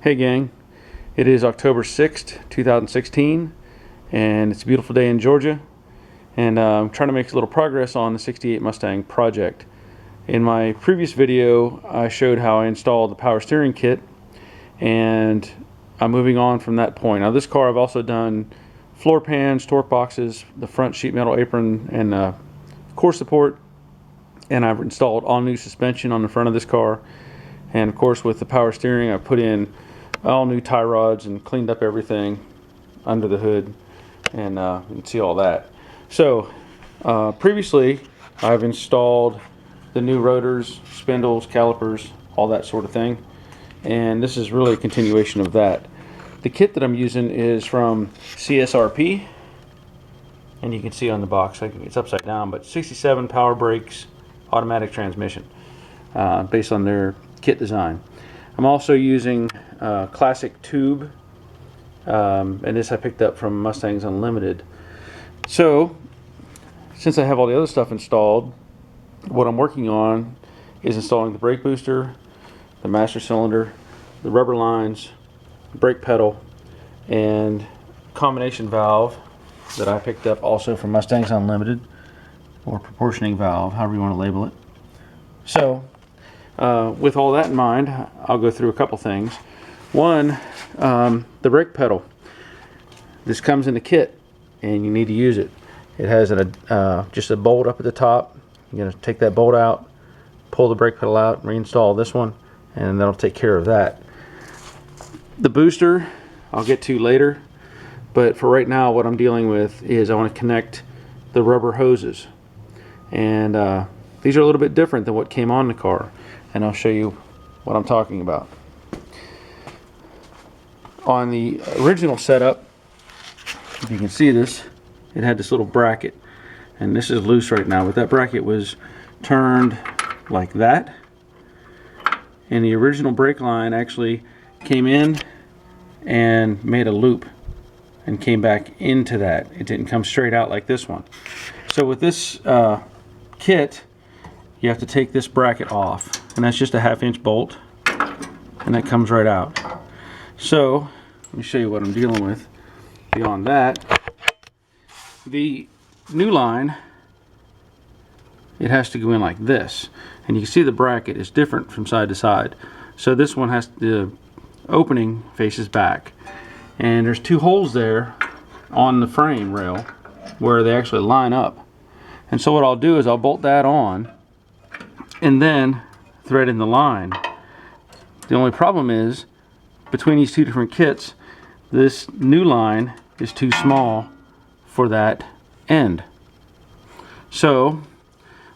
Hey gang, it is October 6th, 2016, and it's a beautiful day in Georgia, and I'm trying to make a little progress on the 68 Mustang project. In my previous video, I showed how I installed the power steering kit, and I'm moving on from that point. Now this car I've also done floor pans, torque boxes, the front sheet metal apron, and core support, and I've installed all new suspension on the front of this car. And of course, with the power steering, I put in all new tie rods and cleaned up everything under the hood, and you can see all that. So previously I've installed the new rotors, spindles, calipers, all that sort of thing, and this is really a continuation of that. The kit that I'm using is from CSRP, and you can see on the box it's upside down, but 67 power brakes, automatic transmission, based on their kit design. I'm also using classic tube, and this I picked up from Mustangs Unlimited. So since I have all the other stuff installed, what I'm working on is installing the brake booster, the master cylinder, the rubber lines, brake pedal, and combination valve that I picked up also from Mustangs Unlimited, or proportioning valve, however you want to label it. So with all that in mind, I'll go through a couple things. One, the brake pedal. This comes in the kit, and you need to use it. It has just a bolt up at the top. You're going to take that bolt out, pull the brake pedal out, reinstall this one, and that'll take care of that. The booster I'll get to later, but for right now what I'm dealing with is I want to connect the rubber hoses, and these are a little bit different than what came on the car, and I'll show you what I'm talking about. On the original setup, if you can see this, it had this little bracket, and this is loose right now, but that bracket was turned like that, and the original brake line actually came in and made a loop and came back into that. It didn't come straight out like this one. So with this kit, you have to take this bracket off, and that's just a 1/2-inch bolt, and that comes right out. So let me show you what I'm dealing with. Beyond that, the new line, it has to go in like this, and you can see the bracket is different from side to side. So this one has the opening faces back, and there's 2 holes there on the frame rail where they actually line up. And so what I'll do is I'll bolt that on and then thread in the line. The only problem is, between these 2 different kits, this new line is too small for that end. So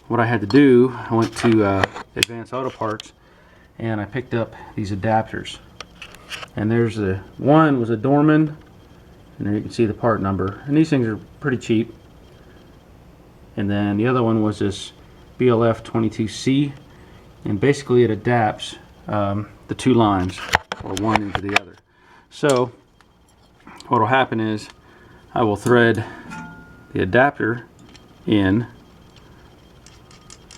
what I had to do, I went to Advanced Auto Parts, and I picked up these adapters. And there's one was a Dorman, and there you can see the part number, and these things are pretty cheap. And then the other one was this BLF 22C, and basically it adapts the 2 lines, or one into the other. So what will happen is I will thread the adapter in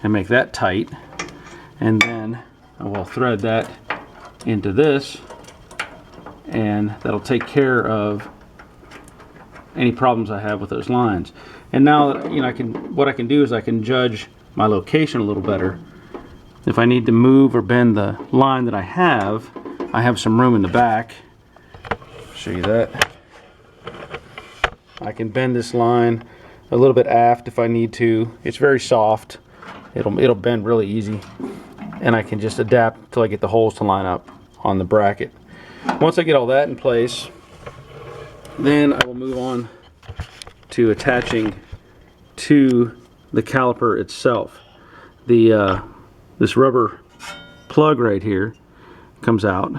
and make that tight, and then I will thread that into this, and that'll take care of any problems I have with those lines. And now, you know, what I can do is I can judge my location a little better. If I need to move or bend the line that I have some room in the back. I'll show you that. I can bend this line a little bit aft if I need to. It's very soft. It'll bend really easy, and I can just adapt until I get the holes to line up on the bracket. Once I get all that in place, then I will move on to attaching to the caliper itself. This rubber plug right here comes out,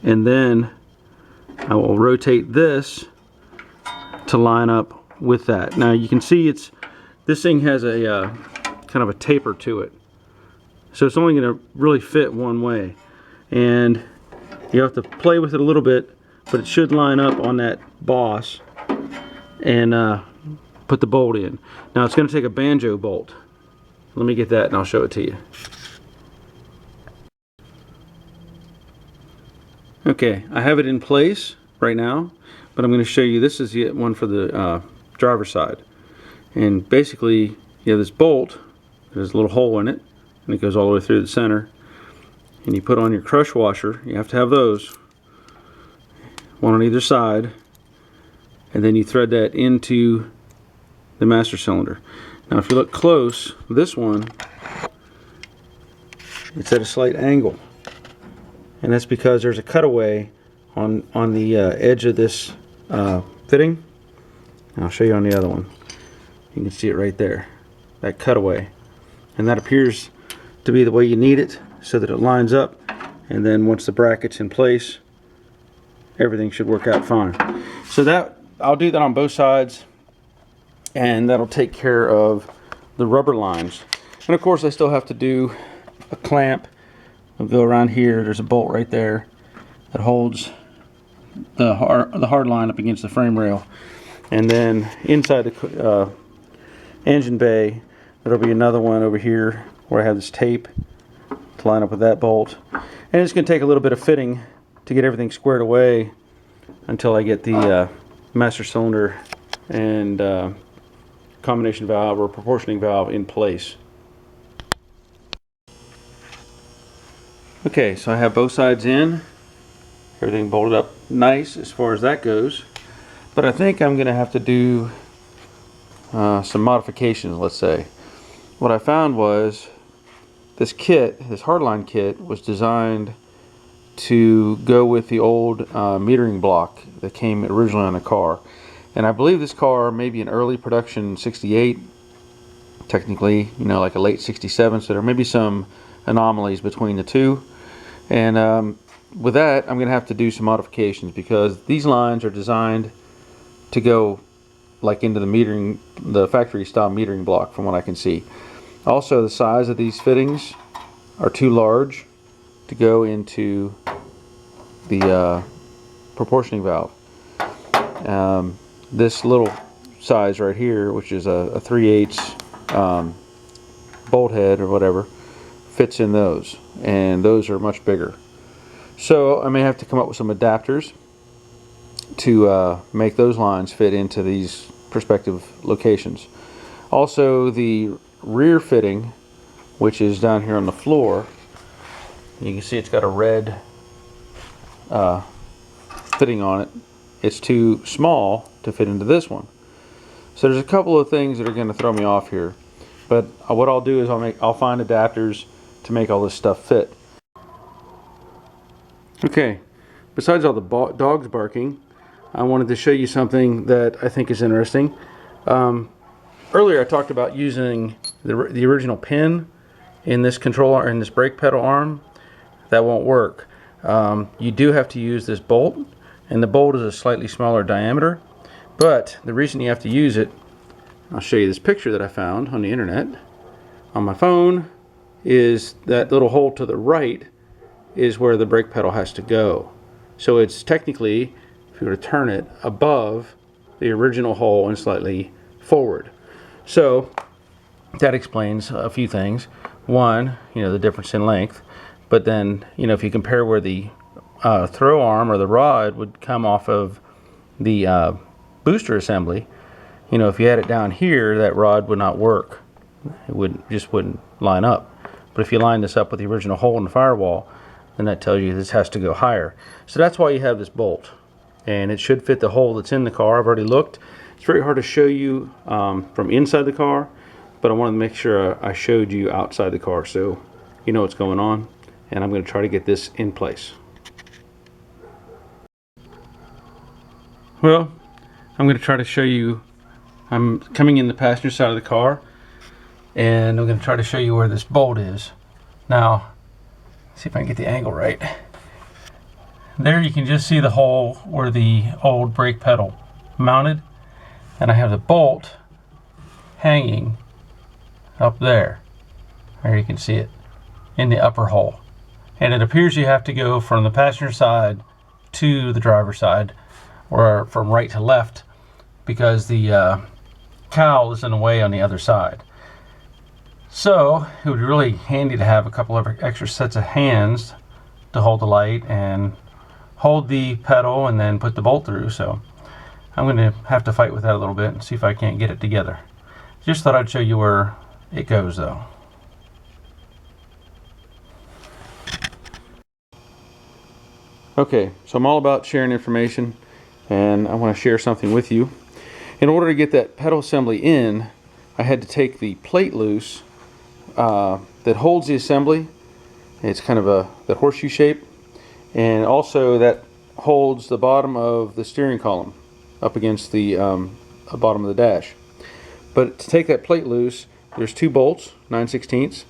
and then I will rotate this to line up with that. Now you can see this thing has a kind of a taper to it, so it's only going to really fit one way, and you have to play with it a little bit, but it should line up on that boss, and put the bolt in. Now it's going to take a banjo bolt. Let me get that and I'll show it to you. Okay, I have it in place right now, but I'm going to show you, this is the one for the driver's side. And basically, you have this bolt, there's a little hole in it, and it goes all the way through the center. And you put on your crush washer, you have to have those, one on either side, and then you thread that into the master cylinder. Now if you look close, this one, it's at a slight angle. And that's because there's a cutaway on the edge of this fitting. And I'll show you on the other one. You can see it right there, that cutaway. And that appears to be the way you need it, so that it lines up. And then once the bracket's in place, everything should work out fine. So that, I'll do that on both sides, and that'll take care of the rubber lines. And of course I still have to do a clamp. I'll go around here, there's a bolt right there that holds the hard line up against the frame rail. And then inside the engine bay, there'll be another one over here where I have this tape to line up with that bolt. And it's going to take a little bit of fitting to get everything squared away until I get the master cylinder and combination valve or proportioning valve in place. Okay, so I have both sides in, everything bolted up nice as far as that goes, but I think I'm going to have to do some modifications, let's say. What I found was this kit, this hardline kit, was designed to go with the old metering block that came originally on the car. And I believe this car may be an early production 68, technically, you know, like a late 67, so there may be some anomalies between the two. And with that, I'm going to have to do some modifications, because these lines are designed to go like into the metering, the factory style metering block, from what I can see. Also, the size of these fittings are too large to go into the proportioning valve. This little size right here, which is a 3/8 bolt head or whatever, fits in those, and those are much bigger. So I may have to come up with some adapters to make those lines fit into these prospective locations. Also, the rear fitting, which is down here on the floor, you can see it's got a red fitting on it. It's too small to fit into this one. So there's a couple of things that are going to throw me off here, but what I'll do is I'll find adapters to make all this stuff fit. Okay, besides all the dogs barking, I wanted to show you something that I think is interesting. Earlier I talked about using the original pin in this controller, in this brake pedal arm. That won't work. You do have to use this bolt, and the bolt is a slightly smaller diameter, but the reason you have to use it, I'll show you this picture that I found on the internet on my phone, is that little hole to the right is where the brake pedal has to go. So it's technically, if you were to turn it, above the original hole and slightly forward. So that explains a few things. One, you know, the difference in length, but then, you know, if you compare where the throw arm or the rod would come off of the booster assembly, you know, if you had it down here, that rod would not work. It just wouldn't line up. But if you line this up with the original hole in the firewall, then that tells you this has to go higher. So that's why you have this bolt, and it should fit the hole that's in the car. I've already looked. It's very hard to show you from inside the car, but I wanted to make sure I showed you outside the car so you know what's going on. And I'm going to try to get this in place. Well, I'm going to try to show you, I'm coming in the passenger side of the car, and I'm going to try to show you where this bolt is. Now, see if I can get the angle right. There you can just see the hole where the old brake pedal mounted, and I have the bolt hanging up there. There you can see it in the upper hole. And it appears you have to go from the passenger side to the driver's side, or from right to left, because the cowl is in the way on the other side. So it would be really handy to have a couple of extra sets of hands to hold the light and hold the pedal and then put the bolt through, so I'm going to have to fight with that a little bit and see if I can't get it together. Just thought I'd show you where it goes though. Okay, so I'm all about sharing information, and I want to share something with you. In order to get that pedal assembly in, I had to take the plate loose that holds the assembly. It's kind of the horseshoe shape, and also that holds the bottom of the steering column up against the bottom of the dash. But to take that plate loose, there's two bolts, 9/16.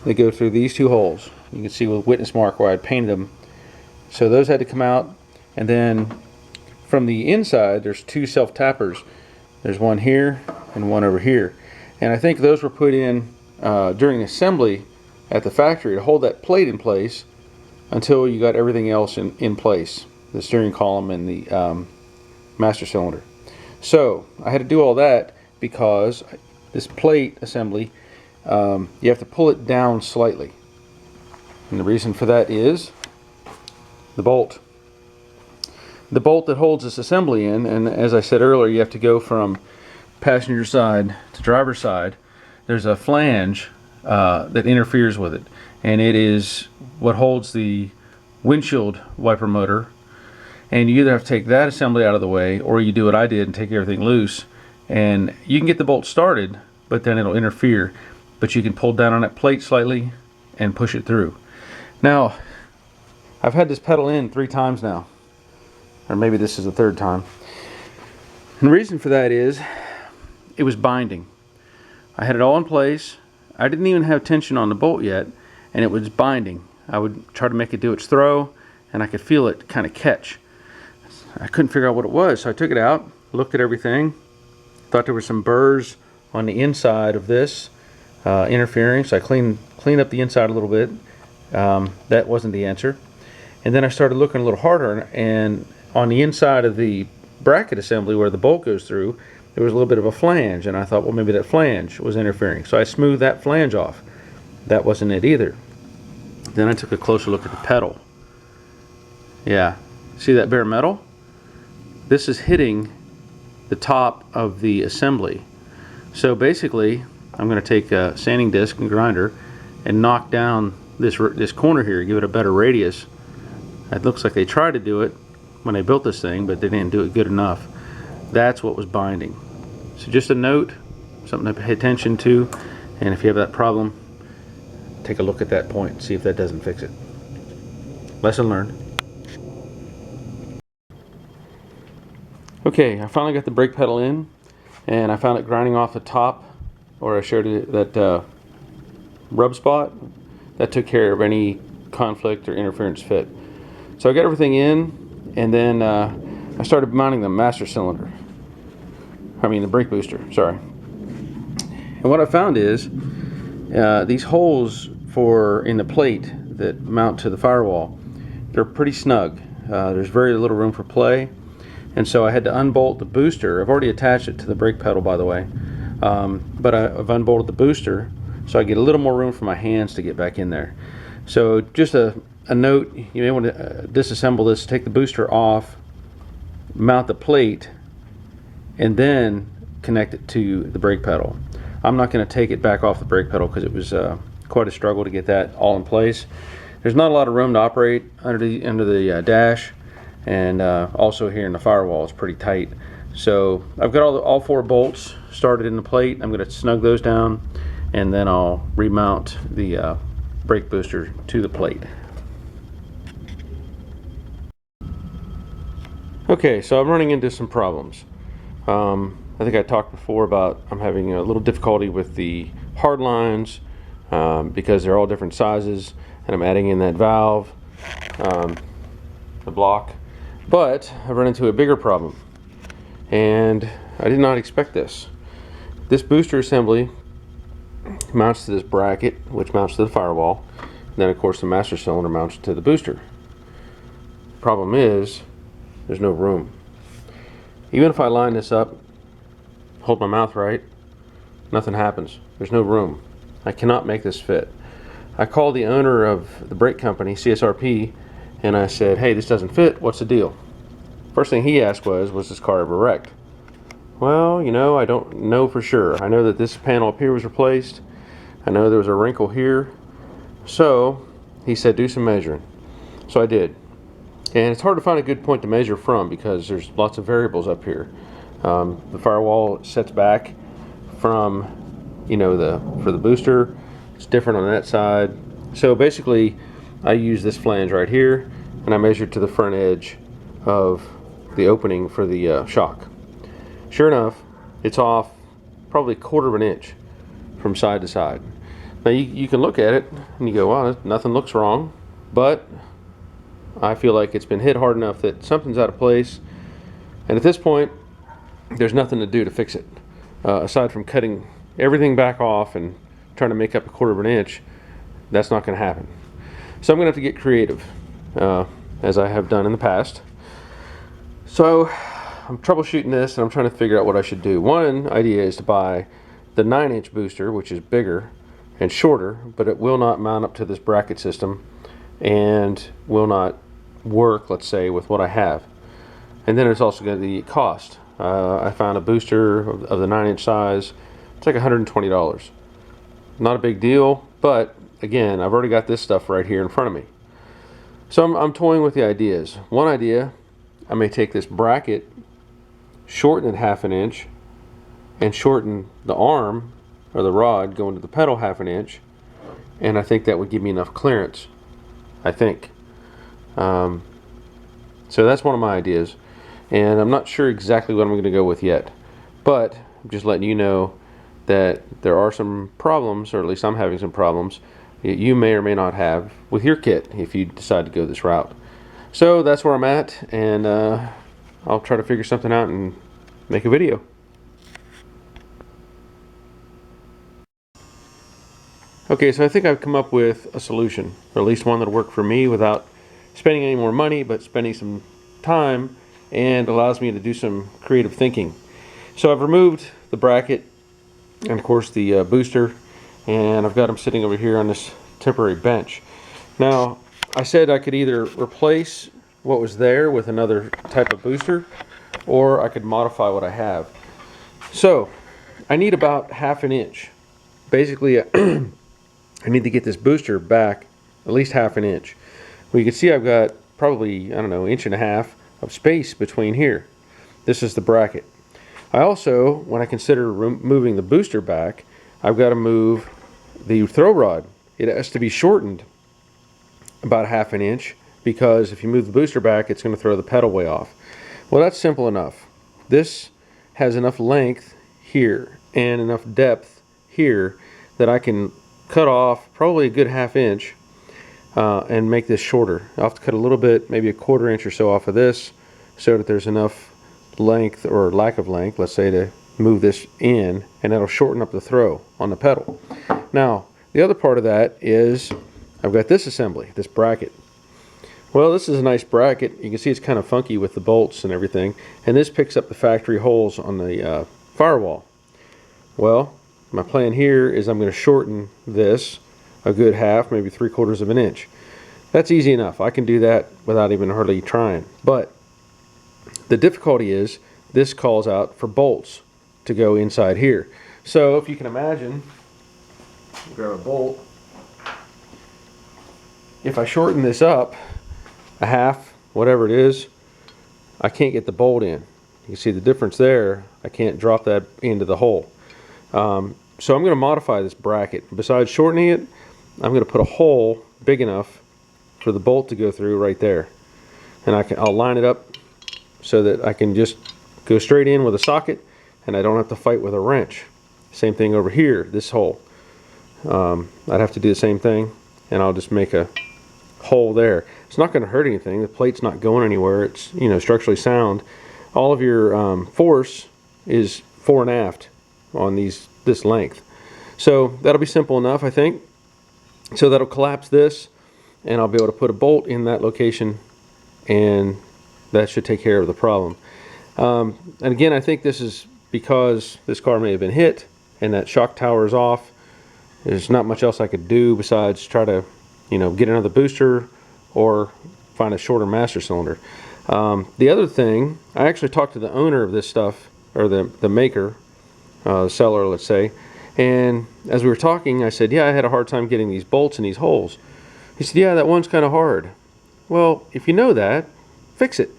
They go through these two holes. You can see with witness mark where I painted them. So those had to come out, and then from the inside there's two self-tappers. There's one here and one over here, and I think those were put in during assembly at the factory to hold that plate in place until you got everything else in place, the steering column and the master cylinder. So I had to do all that because this plate assembly, you have to pull it down slightly, and the reason for that is the bolt that holds this assembly in. And as I said earlier, you have to go from passenger side to driver's side. There's a flange that interferes with it, and it is what holds the windshield wiper motor. And you either have to take that assembly out of the way, or you do what I did and take everything loose, and you can get the bolt started, but then it'll interfere. But you can pull down on that plate slightly and push it through. Now, I've had this pedal in 3 times now, or maybe this is the 3rd time. And the reason for that is it was binding. I had it all in place. I didn't even have tension on the bolt yet, and it was binding. I would try to make it do its throw, and I could feel it kind of catch. I couldn't figure out what it was, so I took it out, looked at everything, thought there were some burrs on the inside of this interfering, so I cleaned up the inside a little bit. That wasn't the answer. And then I started looking a little harder, and on the inside of the bracket assembly where the bolt goes through, there was a little bit of a flange, and I thought, well, maybe that flange was interfering. So I smoothed that flange off. That wasn't it either. Then I took a closer look at the pedal. Yeah, see that bare metal? This is hitting the top of the assembly. So basically, I'm going to take a sanding disc and grinder and knock down this corner here, give it a better radius. It looks like they tried to do it when they built this thing, but they didn't do it good enough. That's what was binding. So just a note, something to pay attention to, and if you have that problem, take a look at that point, see if that doesn't fix it. Lesson learned. Okay, I finally got the brake pedal in, and I found it grinding off the top, or I showed you that rub spot. That took care of any conflict or interference fit. So I got everything in, and then I started mounting the master cylinder. The brake booster, sorry. And what I found is these holes in the plate that mount to the firewall, they're pretty snug. There's very little room for play, and so I had to unbolt the booster. I've already attached it to the brake pedal, by the way, but I've unbolted the booster so I get a little more room for my hands to get back in there. So just a note, you may want to disassemble this, take the booster off, mount the plate, and then connect it to the brake pedal. I'm not going to take it back off the brake pedal because it was quite a struggle to get that all in place. There's not a lot of room to operate under the dash, and also here in the firewall it's pretty tight. So I've got all 4 bolts started in the plate. I'm going to snug those down, and then I'll remount the brake booster to the plate. Okay, so I'm running into some problems. I think I talked before about I'm having a little difficulty with the hard lines because they're all different sizes, and I'm adding in that valve, the block. But I've run into a bigger problem, and I did not expect this. This booster assembly mounts to this bracket, which mounts to the firewall. And then, of course, the master cylinder mounts to the booster. Problem is, there's no room. Even if I line this up, hold my mouth right, nothing happens. There's no room. I cannot make this fit. I called the owner of the brake company, CSRP, and I said, hey, this doesn't fit, what's the deal? First thing he asked was this car ever wrecked? Well, you know, I don't know for sure. I know that this panel up here was replaced. I know there was a wrinkle here. So he said, do some measuring. So I did. And it's hard to find a good point to measure from because there's lots of variables up here. The firewall sets back from, you know, for the booster. It's different on that side. So basically, I use this flange right here, and I measured to the front edge of the opening for the shock. Sure enough, it's off probably 1/4 of an inch from side to side. Now you can look at it and you go, wow, nothing looks wrong, but I feel like it's been hit hard enough that something's out of place, and at this point there's nothing to do to fix it aside from cutting everything back off and trying to make up 1/4 of an inch. That's not going to happen. So I'm going to have to get creative, as I have done in the past. So I'm troubleshooting this and I'm trying to figure out what I should do. One idea is to buy the 9-inch booster, which is bigger and shorter, but it will not mount up to this bracket system and will not work, let's say, with what I have. And then it's also going to be cost. I found a booster of the 9-inch size. It's like $120. Not a big deal, but again, I've already got this stuff right here in front of me. So I'm toying with the ideas. One idea, I may take this bracket, shorten it 1/2 an inch, and shorten the arm or the rod going to the pedal 1/2 an inch, and I think that would give me enough clearance, I think. So that's one of my ideas, and I'm not sure exactly what I'm going to go with yet, but I'm just letting you know that there are some problems, or at least I'm having some problems, you may or may not have with your kit if you decide to go this route. So that's where I'm at, and I'll try to figure something out and make a video. Okay, so I think I've come up with a solution, or at least one that'll work for me without spending any more money, but spending some time, and allows me to do some creative thinking. So I've removed the bracket and of course the booster, and I've got them sitting over here on this temporary bench. Now I said I could either replace what was there with another type of booster, or I could modify what I have. So I need about 1/2 an inch. Basically I need to get this booster back at least 1/2 an inch. Well, you can see I've got probably, I don't know, 1.5 inches of space between here. This is the bracket. I also, when I consider moving the booster back, I've got to move the throw rod. It has to be shortened about 1/2 an inch, because if you move the booster back, it's going to throw the pedal way off. Well, that's simple enough. This has enough length here and enough depth here that I can cut off probably a good 1/2 inch and make this shorter. I'll have to cut a little bit, maybe a 1/4 inch or so off of this, so that there's enough length, or lack of length, let's say, to move this in, and that'll shorten up the throw on the pedal. Now the other part of that is I've got this assembly, this bracket. Well, this is a nice bracket. You can see it's kind of funky with the bolts and everything, and this picks up the factory holes on the firewall. Well, my plan here is I'm going to shorten this a good 1/2, maybe 3/4 of an inch. That's easy enough. I can do that without even hardly trying. But the difficulty is this calls out for bolts to go inside here. So if you can imagine, grab a bolt. If I shorten this up a 1/2, whatever it is, I can't get the bolt in. You can see the difference there. I can't drop that into the hole. So I'm going to modify this bracket. Besides shortening it, I'm going to put a hole big enough for the bolt to go through right there, and I'll line it up so that I can just go straight in with a socket, and I don't have to fight with a wrench. Same thing over here, this hole. I'd have to do the same thing, and I'll just make a hole there. It's not going to hurt anything. The plate's not going anywhere. It's, you know, structurally sound. All of your force is fore and aft on this length. So that'll be simple enough, I think. So that'll collapse this, and I'll be able to put a bolt in that location, and that should take care of the problem. And again, I think this is because this car may have been hit and that shock tower is off. There's not much else I could do besides try to, you know, get another booster or find a shorter master cylinder. The other thing, I actually talked to the owner of this stuff, or the maker, seller, let's say, and as we were talking, I said, yeah, I had a hard time getting these bolts in these holes. He said, yeah, that one's kind of hard. Well, if you know that, fix it.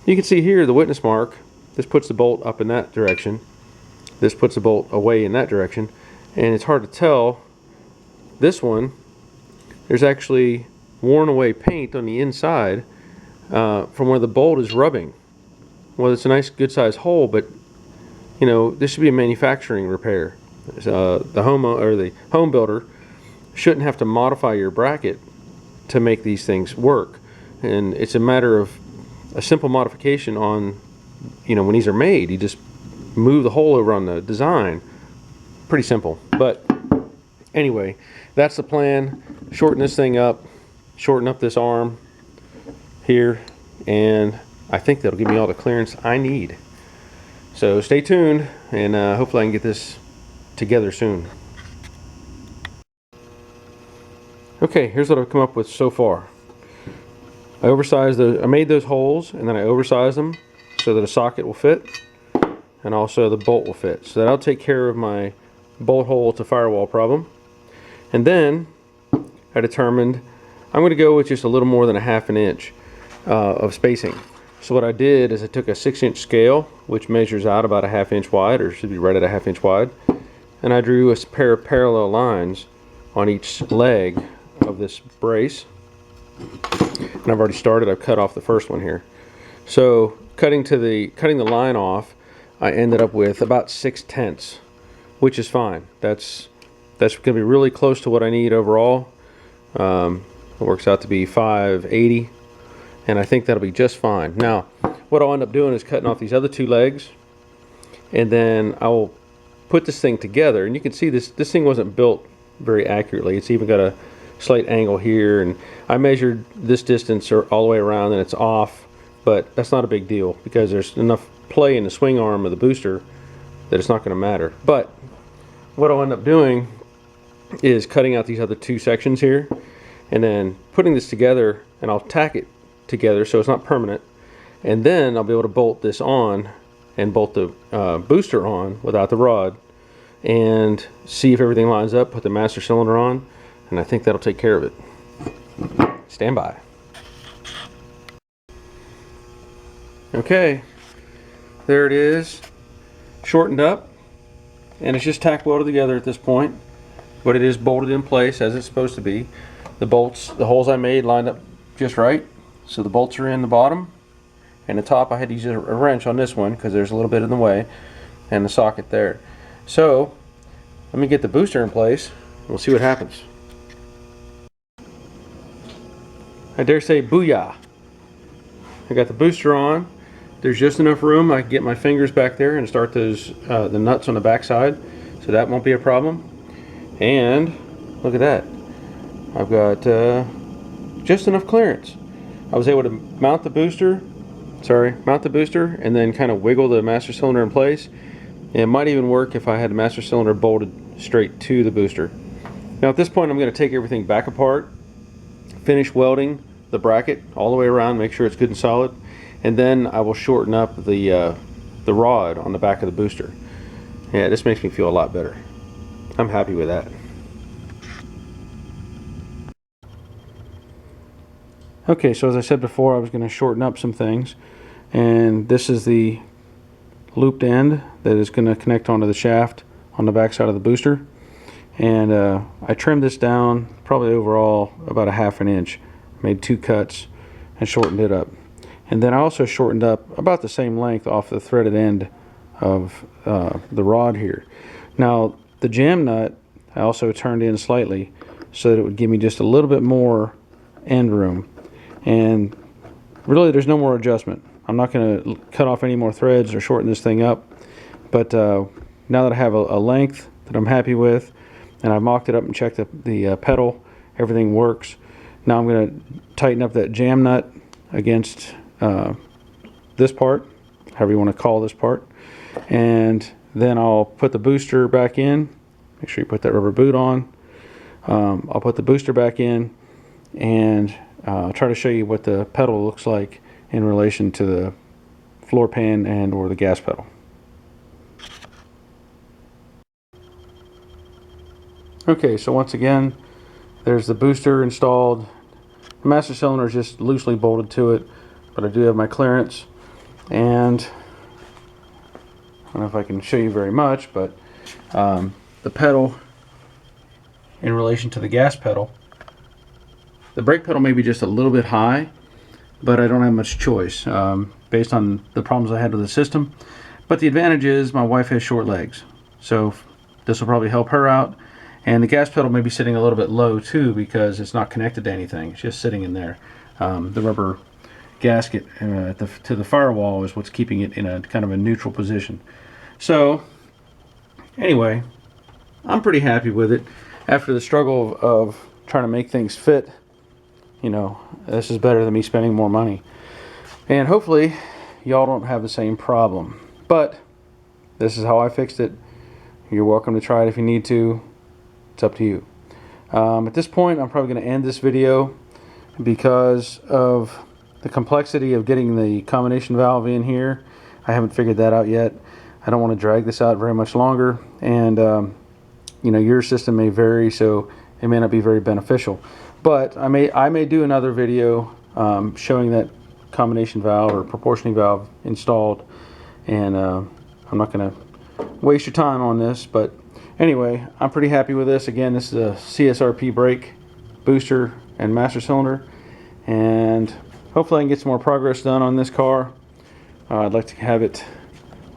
You can see here the witness mark. This puts the bolt up in that direction. This puts the bolt away in that direction. And it's hard to tell. This one, there's actually worn away paint on the inside from where the bolt is rubbing. Well, it's a nice good sized hole, but you know, this should be a manufacturing repair. The home builder shouldn't have to modify your bracket to make these things work. And it's a matter of a simple modification on, you know, when these are made, you just move the hole over on the design. Pretty simple. But anyway, that's the plan. Shorten this thing up, shorten up this arm here, and I think that'll give me all the clearance I need. So stay tuned, and hopefully I can get this together soon. Okay, here's what I've come up with so far. I made those holes, and then I oversized them so that a socket will fit, and also the bolt will fit. So that'll take care of my bolt hole to firewall problem. And then I determined I'm going to go with just a little more than a half an inch of spacing. So what I did is I took a 6-inch scale, which measures out about a ½ inch wide, or should be right at a ½ inch wide, and I drew a pair of parallel lines on each leg of this brace. And I've already started. I've cut off the first one here. So cutting the line off, I ended up with about 6/10, which is fine. That's going to be really close to what I need overall. It works out to be 580, and I think that'll be just fine. Now, what I'll end up doing is cutting off these other two legs, and then I will put this thing together. And you can see this thing wasn't built very accurately. It's even got a slight angle here, and I measured this distance all the way around, and it's off, but that's not a big deal because there's enough play in the swing arm of the booster that it's not going to matter. But what I'll end up doing is cutting out these other two sections here, and then putting this together, and I'll tack it together so it's not permanent, and then I'll be able to bolt this on and bolt the booster on without the rod, and see if everything lines up, put the master cylinder on, and I think that'll take care of it. Stand by. Okay, there it is, shortened up, and it's just tack welded together at this point, but it is bolted in place as it's supposed to be. The holes I made lined up just right, so the bolts are in the bottom, and the top I had to use a wrench on this one because there's a little bit in the way, and the socket there. So let me get the booster in place, and we'll see what happens. I dare say booyah. I got the booster on. There's just enough room I can get my fingers back there and start those the nuts on the back side, so that won't be a problem. And look at that, I've got just enough clearance. I was able to mount the booster, and then kind of wiggle the master cylinder in place. And it might even work if I had the master cylinder bolted straight to the booster. Now at this point I'm going to take everything back apart, finish welding the bracket all the way around, make sure it's good and solid, and then I will shorten up the rod on the back of the booster. Yeah, this makes me feel a lot better. I'm happy with that. Okay, so as I said before, I was going to shorten up some things, and this is the looped end that is going to connect onto the shaft on the back side of the booster. And I trimmed this down probably overall about a ½ inch, made 2 cuts and shortened it up. And then I also shortened up about the same length off the threaded end of the rod here. Now the jam nut I also turned in slightly so that it would give me just a little bit more end room. And really there's no more adjustment. I'm not going to cut off any more threads or shorten this thing up. But now that I have a length that I'm happy with, and I've mocked it up and checked the pedal, everything works. Now I'm going to tighten up that jam nut against this part, however you want to call this part, and then I'll put the booster back in. Make sure you put that rubber boot on. I'll put the booster back in and I'll try to show you what the pedal looks like in relation to the floor pan and or the gas pedal. Okay, so once again, there's the booster installed. The master cylinder is just loosely bolted to it, but I do have my clearance, and I don't know if I can show you very much, but the pedal in relation to the gas pedal, the brake pedal may be just a little bit high, but I don't have much choice based on the problems I had with the system. But the advantage is my wife has short legs, so this will probably help her out. And the gas pedal may be sitting a little bit low too, because it's not connected to anything. It's just sitting in there. The rubber gasket to the firewall is what's keeping it in a kind of a neutral position. So anyway, I'm pretty happy with it. After the struggle of trying to make things fit, you know, this is better than me spending more money. And hopefully y'all don't have the same problem. But this is how I fixed it. You're welcome to try it if you need to. It's up to you. At this point, I'm probably going to end this video because of the complexity of getting the combination valve in here. I haven't figured that out yet. I don't want to drag this out very much longer, and you know, your system may vary, so it may not be very beneficial. But I may do another video showing that combination valve or proportioning valve installed, and I'm not going to waste your time on this, but anyway, I'm pretty happy with this. Again, this is a CSRP brake, booster, and master cylinder, and hopefully I can get some more progress done on this car. I'd like to have it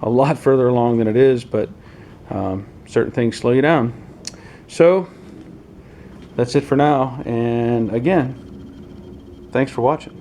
a lot further along than it is, but certain things slow you down. So that's it for now, and again, thanks for watching.